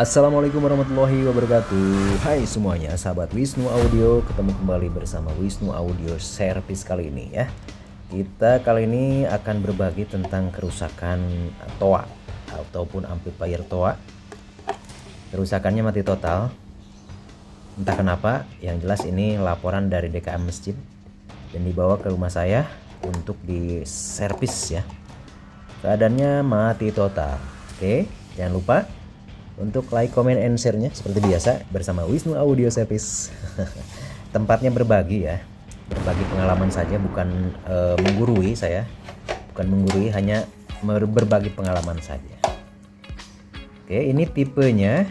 Assalamualaikum warahmatullahi wabarakatuh. Hai semuanya, sahabat Wisnu Audio, ketemu kembali bersama Wisnu Audio Service kali ini ya. Kita kali ini akan berbagi tentang kerusakan TOA ataupun amplifier TOA. Kerusakannya mati total. Entah kenapa, yang jelas ini laporan dari DKM Masjid dan dibawa ke rumah saya untuk diservis ya. Keadaannya mati total. Oke, jangan lupa untuk like, comment, and share-nya seperti biasa bersama Wisnu Audio Service. Tempatnya berbagi ya, berbagi pengalaman saja, bukan menggurui saya, bukan menggurui, hanya berbagi pengalaman saja. Oke, ini tipenya,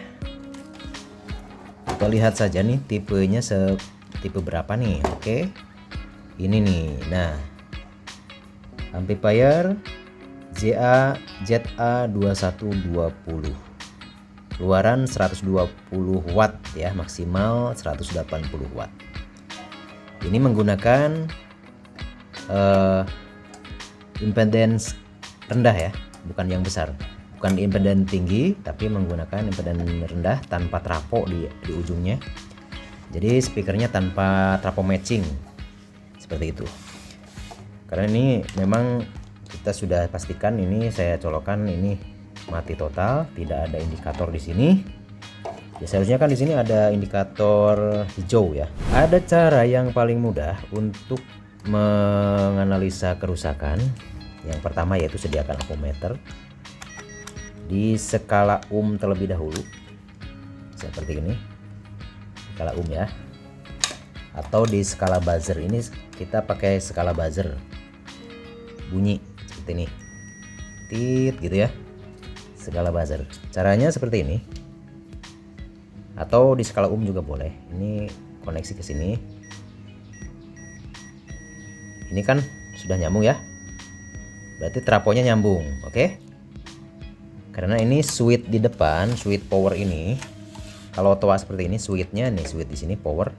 kita lihat saja nih tipenya tipe berapa nih. Oke, ini nih. Nah, amplifier ZA2120. Luaran 120 watt ya, maksimal 180 watt. Ini menggunakan impedance rendah ya, bukan yang besar, bukan impedance tinggi, tapi menggunakan impedance rendah tanpa trapo di ujungnya. Jadi speakernya tanpa trapo matching seperti itu. Karena ini memang kita sudah pastikan, ini saya colokan ini mati total, tidak ada indikator di sini. Ya, seharusnya kan di sini ada indikator hijau ya. Ada cara yang paling mudah untuk menganalisa kerusakan. Yang pertama yaitu sediakan ampermeter di skala terlebih dahulu. Seperti ini. Skala ya. Atau di skala buzzer, ini kita pakai skala buzzer. Bunyi seperti ini. Tit gitu ya. Skala buzzer. Caranya seperti ini. Atau di skala juga boleh. Ini koneksi ke sini. Ini kan sudah nyambung ya. Berarti traponya nyambung, oke? Karena ini switch di depan, switch power ini. Kalau TOA seperti ini, switchnya nih, switch di sini power.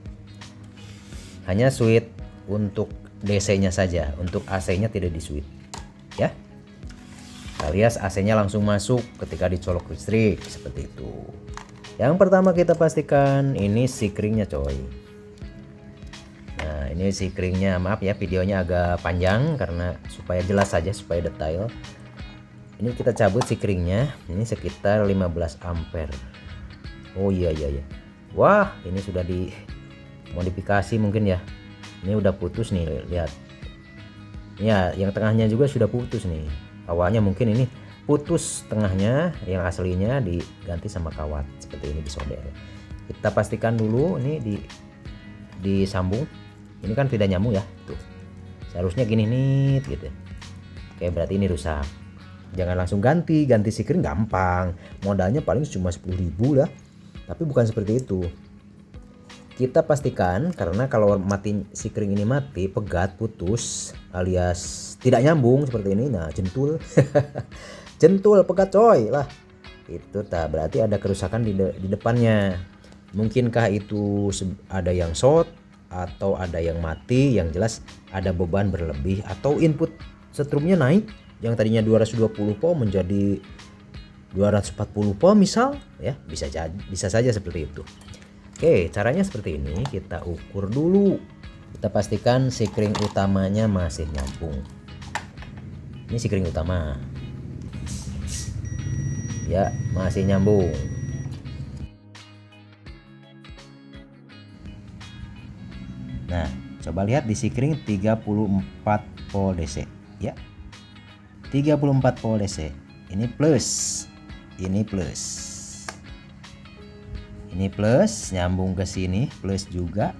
Hanya switch untuk DC-nya saja, untuk AC-nya tidak di switch. Ya. Alias AC-nya langsung masuk ketika dicolok listrik seperti itu. Yang pertama kita pastikan ini sikringnya coy. Nah, ini sikringnya, maaf ya videonya agak panjang karena supaya jelas saja, supaya detail. Ini kita cabut sikringnya, ini sekitar 15 ampere. Oh iya. Wah, ini sudah dimodifikasi mungkin ya. Ini udah putus nih, lihat. Ya, yang tengahnya juga sudah putus nih. Awalnya mungkin ini putus tengahnya, yang aslinya diganti sama kawat seperti ini, disolder. Kita pastikan dulu ini disambung. Ini kan tidak nyambung ya, tuh. Seharusnya gini nih gitu. Oke, berarti ini rusak. Jangan langsung ganti sikring gampang. Modalnya paling cuma 10.000 lah. Tapi bukan seperti itu. Kita pastikan, karena kalau sikring ini mati, pegat, putus, alias tidak nyambung seperti ini, nah jentul. Jentul, pegat coy lah. Itu berarti ada kerusakan di depannya. Mungkinkah itu ada yang short atau ada yang mati, yang jelas ada beban berlebih atau input setrumnya naik, yang tadinya 220 ohm menjadi 240 ohm misal ya, bisa saja seperti itu. Oke, caranya seperti ini. Kita ukur dulu. Kita pastikan sikring utamanya masih nyambung. Ini sikring utama. Ya, masih nyambung. Nah, coba lihat di sikring 34 volt DC. Ya. 34 volt DC. Ini plus. Ini plus. Ini plus, nyambung ke sini, plus juga.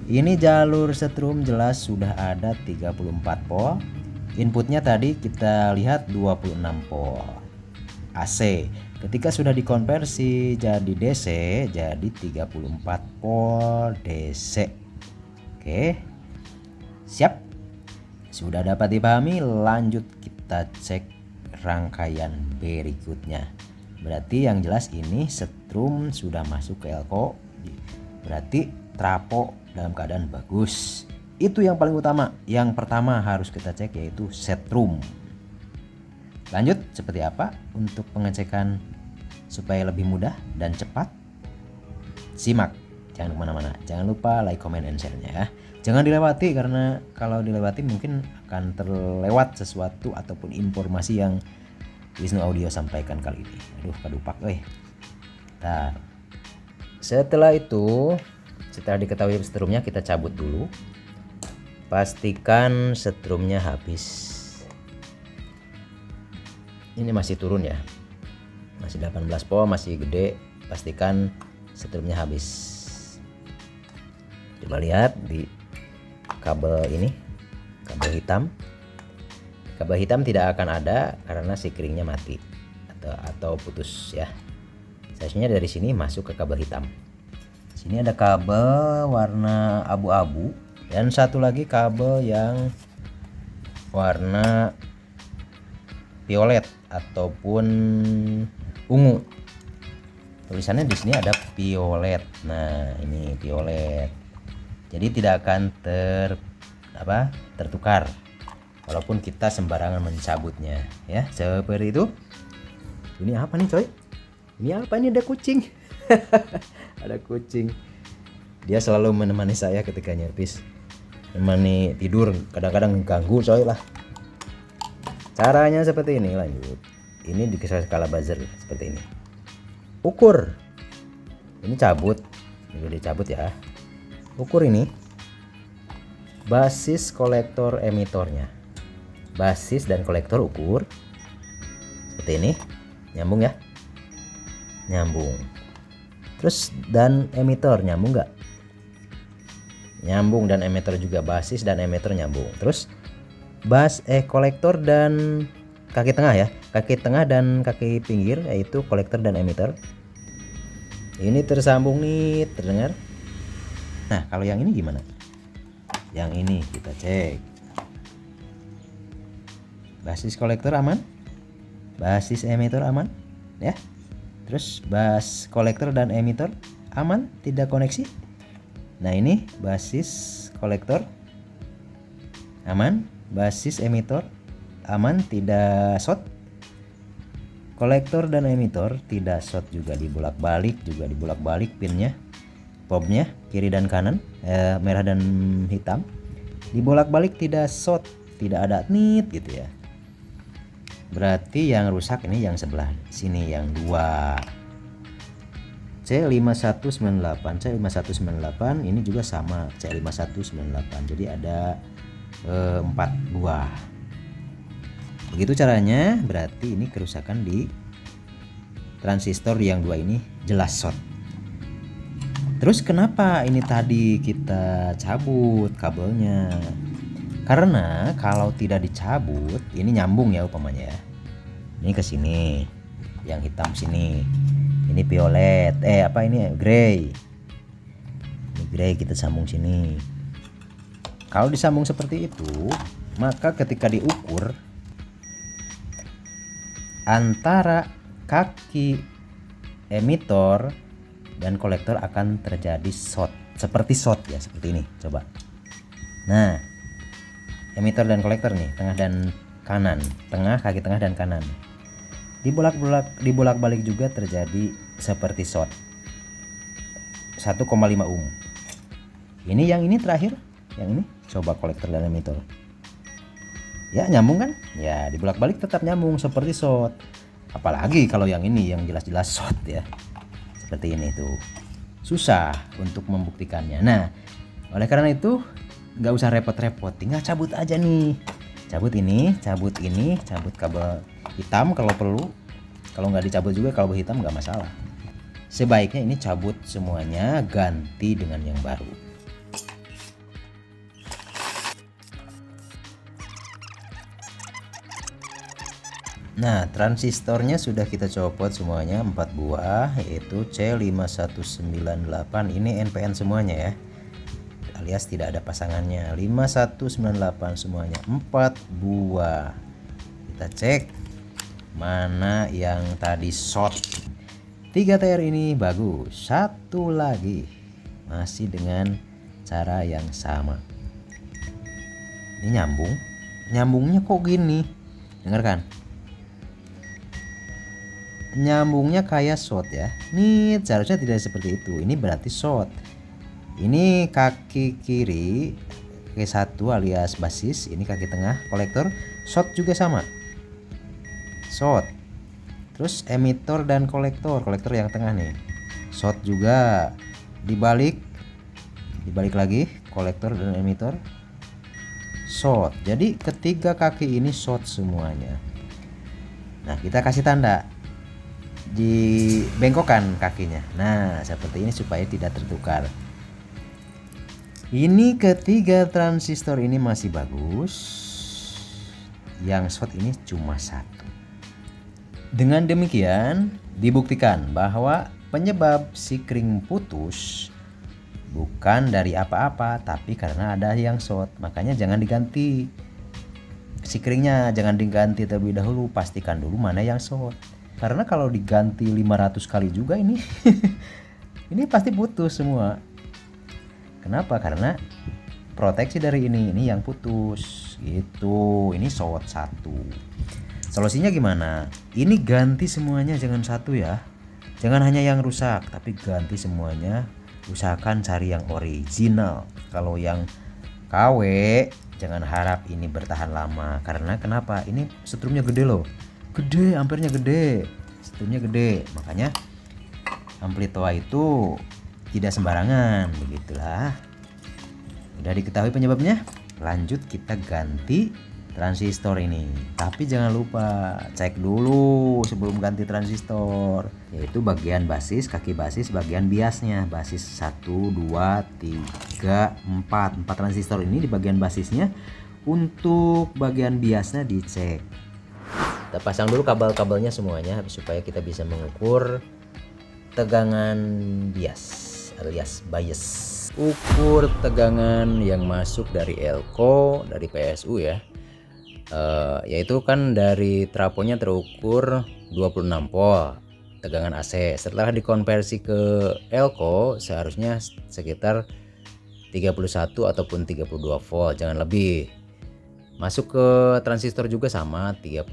Ini jalur setrum jelas sudah ada 34 volt. Inputnya tadi kita lihat 26 volt AC. Ketika sudah dikonversi jadi DC, jadi 34 volt DC. Oke. Siap. Sudah dapat dipahami, lanjut kita cek rangkaian berikutnya. Berarti yang jelas ini setrum sudah masuk ke elko, berarti trapo dalam keadaan bagus. Itu yang paling utama. Yang pertama harus kita cek yaitu setrum. Lanjut seperti apa untuk pengecekan Supaya lebih mudah dan cepat, simak, jangan kemana-mana. Jangan lupa like, comment, and share-nya ya. Jangan dilewati, karena kalau dilewati mungkin akan terlewat sesuatu ataupun informasi yang Wisnu Audio sampaikan kali ini. Aduh, kadupak Nah, setelah itu, setelah diketahui setrumnya, kita cabut dulu. Pastikan setrumnya habis. Ini masih turun ya, masih 18 po, masih gede. Pastikan setrumnya habis. Coba lihat di kabel ini, kabel hitam. Kabel hitam tidak akan ada karena si keringnya mati atau putus ya. Seharusnya dari sini masuk ke kabel hitam. Sini ada kabel warna abu-abu dan satu lagi kabel yang warna violet ataupun ungu. Tulisannya di sini ada violet. Nah, ini violet. Jadi tidak akan tertukar walaupun kita sembarangan mencabutnya ya, seperti itu. Ini apa nih coy? Ini apa? Ini ada kucing. Ada kucing. Dia selalu menemani saya ketika nyervis. Menemani tidur, kadang-kadang ganggu coy lah. Caranya seperti ini, lanjut. Ini di skala buzzer seperti ini. Ukur. Ini cabut. Ini dicabut ya. Ukur ini basis kolektor emitornya. Basis dan kolektor ukur seperti ini. Nyambung ya. Nyambung. Terus dan emitor nyambung nggak? Nyambung, dan emitor juga. Basis dan emitor nyambung. Terus kolektor dan kaki tengah ya, kaki tengah dan kaki pinggir, yaitu kolektor dan emitor. Ini tersambung nih, terdengar. Nah, kalau yang ini gimana? Yang ini kita cek. Basis kolektor aman, basis emitor aman ya. Terus bas kolektor dan emitor aman, tidak koneksi. Nah, ini basis kolektor aman, basis emitor aman, tidak short. Kolektor dan emitor tidak short juga, dibolak-balik pinnya, pobnya kiri dan kanan, merah dan hitam, dibolak-balik, tidak short, tidak ada nit gitu ya. Berarti yang rusak ini yang sebelah sini, yang 2 C5198. C5198 ini juga sama C5198, jadi ada 4 buah. Begitu caranya. Berarti ini kerusakan di transistor yang 2 ini jelas short. Terus kenapa ini tadi kita cabut kabelnya? Karena kalau tidak dicabut, ini nyambung ya umpamanya ya. Ini ke sini, yang hitam sini. Ini violet, ini gray. Ini gray, kita sambung sini. Kalau disambung seperti itu, maka ketika diukur antara kaki emitor dan kolektor akan terjadi short, seperti short ya, seperti ini. Coba. Nah, emitor dan kolektor nih, tengah dan kanan, tengah, kaki tengah dan kanan. Dibolak-balik juga terjadi seperti short. 1,5 ohm. Ini yang ini terakhir, yang ini coba kolektor dan emitor. Ya, nyambung kan? Ya, dibolak-balik tetap nyambung seperti short. Apalagi kalau yang ini yang jelas-jelas short ya. Seperti ini tuh. Susah untuk membuktikannya. Nah, oleh karena itu nggak usah repot-repot, tinggal cabut aja nih. Cabut ini, cabut kabel hitam kalau perlu. Kalau nggak dicabut juga kabel hitam nggak masalah. Sebaiknya ini cabut semuanya, ganti dengan yang baru. Nah, transistornya sudah kita copot semuanya 4 buah, yaitu C5198. Ini NPN semuanya ya, alias tidak ada pasangannya. 5198 semuanya 4 buah. Kita cek mana yang tadi short. 3 TR ini bagus. Satu lagi masih dengan cara yang sama. Ini nyambungnya kok gini, dengarkan. nyambungnya kayak short ya. Ini seharusnya tidak seperti itu. Ini berarti short. Ini kaki kiri K1 alias basis, ini kaki tengah kolektor. Short juga sama. Short. Terus emitor dan kolektor yang tengah nih. Short juga. Dibalik lagi kolektor dan emitor. Short. Jadi ketiga kaki ini short semuanya. Nah, kita kasih tanda dibengkokkan kakinya. Nah, seperti ini supaya tidak tertukar. Ini ketiga transistor ini masih bagus. Yang short ini cuma satu. Dengan demikian dibuktikan bahwa penyebab sikring putus bukan dari apa-apa, tapi karena ada yang short. Makanya jangan diganti sikringnya, jangan diganti terlebih dahulu. Pastikan dulu mana yang short. Karena kalau diganti 500 kali juga ini ini pasti putus semua. Kenapa? Karena proteksi dari ini yang putus gitu. Ini short satu. Solusinya gimana? Ini ganti semuanya, jangan satu ya. Jangan hanya yang rusak, tapi ganti semuanya. Usahakan cari yang original. Kalau yang KW jangan harap ini bertahan lama. Karena kenapa? Ini setrumnya gede loh. Gede, ampernya gede. Setrumnya gede. Makanya amplitoa itu tidak sembarangan. Begitulah. Udah diketahui penyebabnya? Lanjut kita ganti transistor ini. Tapi jangan lupa cek dulu sebelum ganti transistor, yaitu bagian basis, kaki basis, bagian biasnya. Basis 1, 2, 3, 4 transistor ini di bagian basisnya. Untuk bagian biasnya dicek. Kita pasang dulu kabel-kabelnya semuanya supaya kita bisa mengukur tegangan bias alias bias. Ukur tegangan yang masuk dari elko, dari PSU ya. Yaitu kan dari trafonya terukur 26 volt tegangan AC. Setelah dikonversi ke elko seharusnya sekitar 31 ataupun 32 volt, jangan lebih. Masuk ke transistor juga sama 31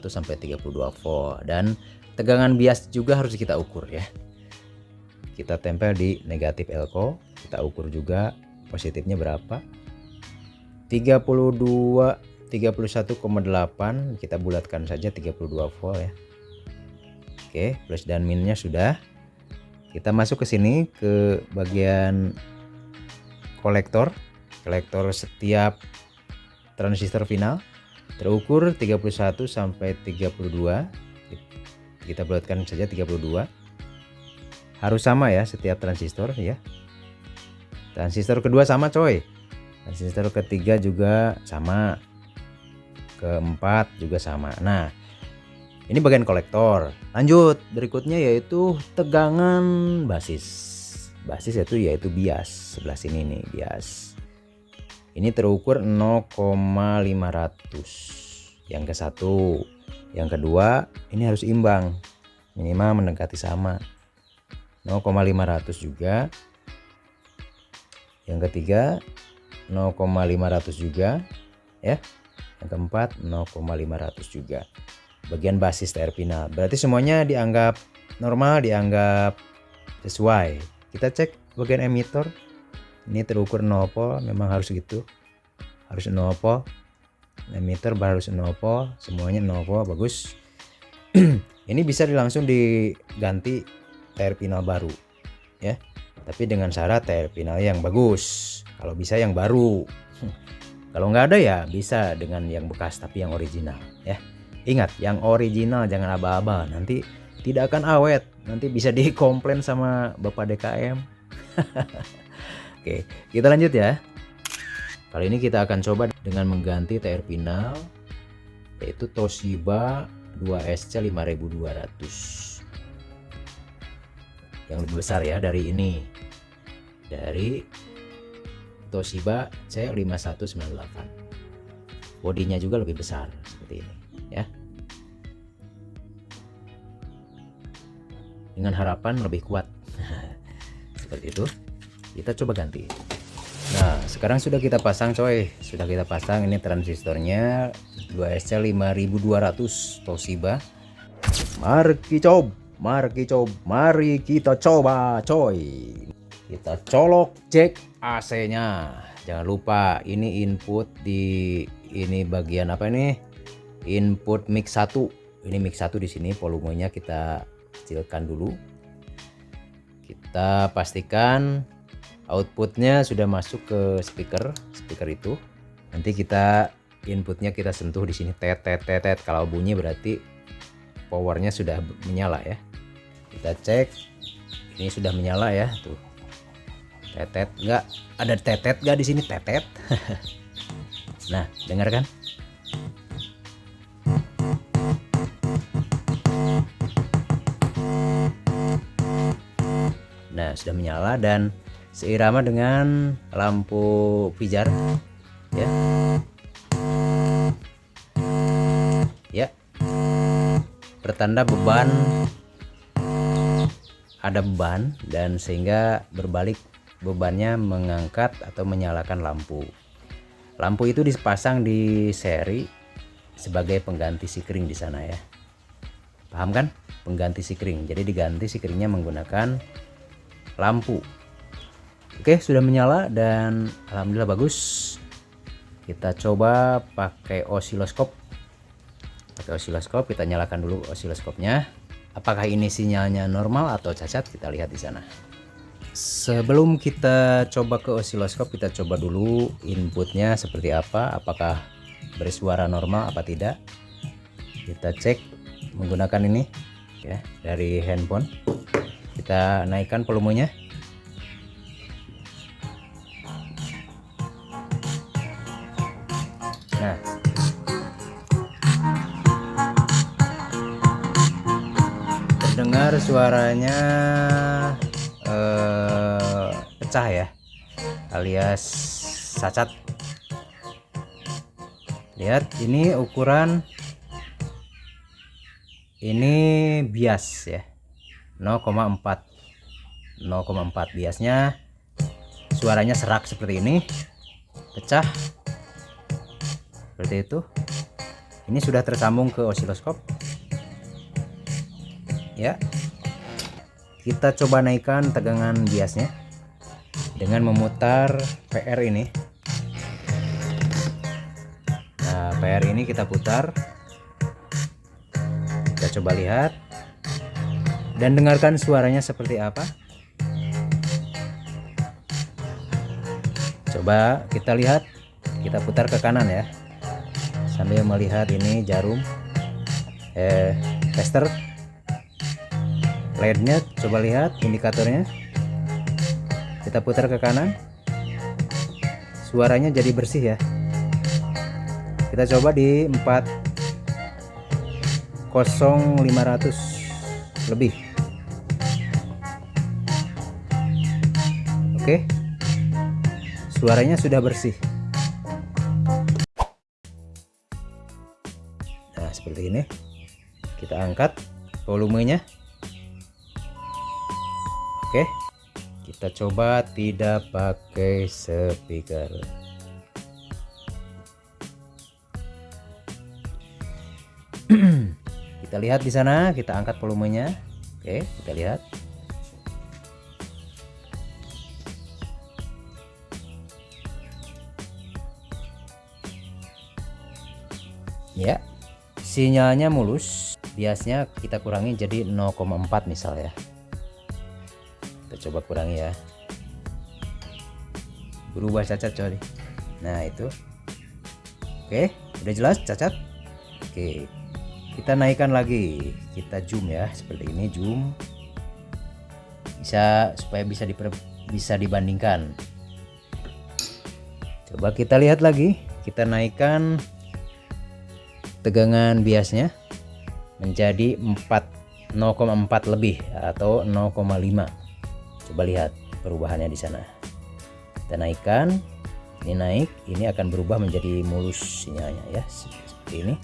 sampai 32 volt, dan tegangan bias juga harus kita ukur ya. Kita tempel di negatif elko, kita ukur juga positifnya berapa. 31,8 kita bulatkan saja 32 volt ya. Oke, plus dan minnya sudah. Kita masuk ke sini ke bagian kolektor setiap transistor final terukur 31 sampai 32. Kita bulatkan saja 32. Harus sama ya setiap transistor ya. Transistor kedua sama coy. Transistor ketiga juga sama. Keempat juga sama. Nah, ini bagian kolektor. Lanjut berikutnya yaitu tegangan basis. Basis yaitu bias. Sebelah sini nih bias. Ini terukur 0,500. Yang ke satu. Yang kedua ini harus imbang. Minimal mendekati sama. 0,500 juga. Yang ketiga 0,500 juga ya. Yang keempat 0,500 juga. Bagian basis terpinal. Berarti semuanya dianggap normal, dianggap sesuai. Kita cek bagian emitor. Ini terukur 0 volt, memang harus gitu. Harus 0 volt. Emitor harus 0 volt, semuanya 0 volt, bagus. Ini bisa langsung diganti terpinal baru ya. Tapi dengan syarat terpinal yang bagus. Kalau bisa yang baru. Kalau nggak ada ya bisa dengan yang bekas tapi yang original ya. Ingat, yang original jangan aba-aba, nanti tidak akan awet, nanti bisa dikomplain sama Bapak DKM. Oke, kita lanjut ya. Kali ini kita akan coba dengan mengganti terpinal yaitu Toshiba 2SC 5200. Yang lebih besar ya dari ini. Dari Toshiba C5198. Bodinya juga lebih besar seperti ini ya. Dengan harapan lebih kuat. Seperti itu. Kita coba ganti. Nah, sekarang sudah kita pasang coy. Sudah kita pasang ini transistornya 2SC 5200 Toshiba. Mari kita coba coy. Kita colok jack AC-nya. Jangan lupa ini input di ini bagian apa ini? Input mix 1. Ini mix 1 di sini, volumenya kita kecilkan dulu. Kita pastikan outputnya sudah masuk ke speaker itu. Nanti kita inputnya kita sentuh di sini tet. Kalau bunyi berarti powernya sudah menyala ya. Kita cek ini sudah menyala ya tuh. Tetet enggak ada tetet enggak di sini tetet. Nah, dengarkan. Nah, sudah menyala dan seirama dengan lampu pijar ya. Ya. Pertanda beban, ada beban dan sehingga berbalik bebannya mengangkat atau menyalakan lampu. Lampu itu dipasang di seri sebagai pengganti sikring di sana ya. Paham kan? Pengganti sikring. Jadi diganti sikringnya menggunakan lampu. Oke, sudah menyala dan alhamdulillah bagus. Kita coba pakai osiloskop. Kita nyalakan dulu osiloskopnya. Apakah ini sinyalnya normal atau cacat? Kita lihat di sana. Sebelum kita coba ke osiloskop, kita coba dulu inputnya seperti apa, apakah bersuara normal apa tidak. Kita cek menggunakan ini ya dari handphone. Kita naikkan volumenya. Nah, terdengar suaranya pecah ya, alias cacat. Lihat ini ukuran, ini bias ya, 0,4 biasnya suaranya serak seperti ini, pecah seperti itu. Ini sudah tersambung ke osiloskop ya. Kita coba naikkan tegangan biasnya dengan memutar PR ini. Nah, PR ini kita putar. Kita coba lihat dan dengarkan suaranya seperti apa. Coba kita lihat, kita putar ke kanan ya, sambil melihat ini jarum tester. LED-nya coba lihat, indikatornya kita putar ke kanan, suaranya jadi bersih ya. Kita coba di 40500 lebih. Oke, suaranya sudah bersih. Nah, seperti ini. Kita angkat volumenya. Oke, kita coba tidak pakai speaker. Kita lihat di sana, kita angkat volumenya. Oke, kita lihat. Ya, sinyalnya mulus. Biasanya kita kurangi jadi 0,4 misal ya. Kita coba kurangi ya, berubah cacat coy. Nah itu oke, udah jelas cacat. Oke, kita naikkan lagi, kita zoom ya, seperti ini zoom bisa supaya bisa dibandingkan. Coba kita lihat lagi, kita naikkan tegangan biasnya menjadi 0,4 lebih atau 0,5. Coba lihat perubahannya di sana. Kita naikkan, ini naik, ini akan berubah menjadi mulus sinyalnya ya, seperti ini.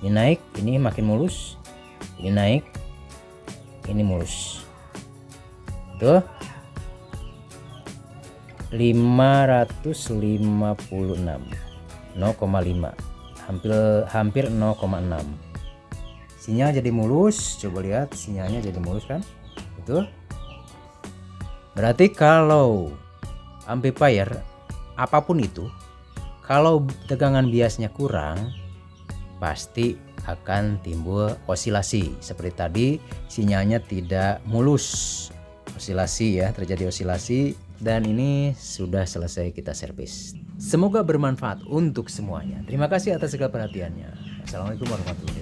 Ini naik, ini makin mulus. Ini naik, ini mulus. Tuh, 556, 0,5, hampir 0,6. sinyal jadi mulus. Coba lihat, sinyalnya jadi mulus kan, betul. Berarti kalau amplifier apapun itu, kalau tegangan biasnya kurang, pasti akan timbul osilasi. Seperti tadi, sinyalnya tidak mulus, osilasi ya, terjadi osilasi. Dan ini sudah selesai kita servis. Semoga bermanfaat untuk semuanya. Terima kasih atas segala perhatiannya. Assalamualaikum warahmatullahi wabarakatuh.